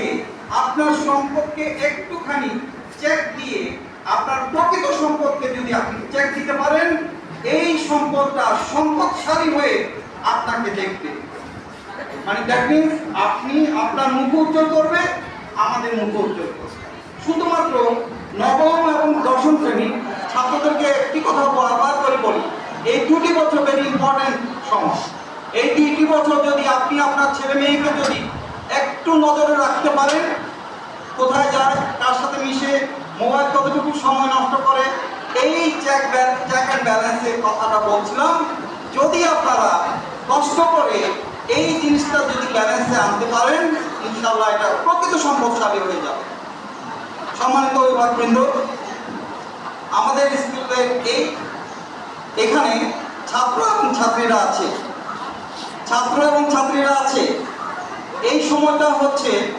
থেকে আপনার সম্পদকে একটুখানি চেক দিয়ে আপনার প্রকৃত সম্পদকে যদি আপনি চেক দিতে পারেন, এই সম্পদটা সম্পদশালী হয়ে আপনাকে দেখবে। মানে দ্যাট মিনস আপনি আপনার মুখ উজ্জ্বল করবে, আমাদের মুখ উজ্জ্বল করবে। শুধুমাত্র নবম এবং দশম শ্রেণীর ছাত্রদেরকে একটি কথা বারবার করে বলি, এই 2টি বছর ভেরি ইম্পর্টেন্ট সময়। এই 2টি বছর যদি আপনি আপনার ছেলে মেয়েকে যদি একটু নজরে রাখতে পারেন, কোথায় যায়, কার সাথে মিশে, মোবাইল কতটুকু সময় নষ্ট করে, এই চেক অ্যান্ড ব্যালেন্সের কথাটা বলছিলাম। যদি আপনারা কষ্ট করে এই জিনিসটা যদি ব্যালেন্সে আনতে পারেন, ইনশাআল্লাহ এটা প্রকৃত সম্পদশালী হয়ে যাবে। সম্মানিত অভিভাবকবৃন্দ, আমাদের স্কুলের এখানে ছাত্র এবং ছাত্রীরা আছে। এই সময়টা হচ্ছে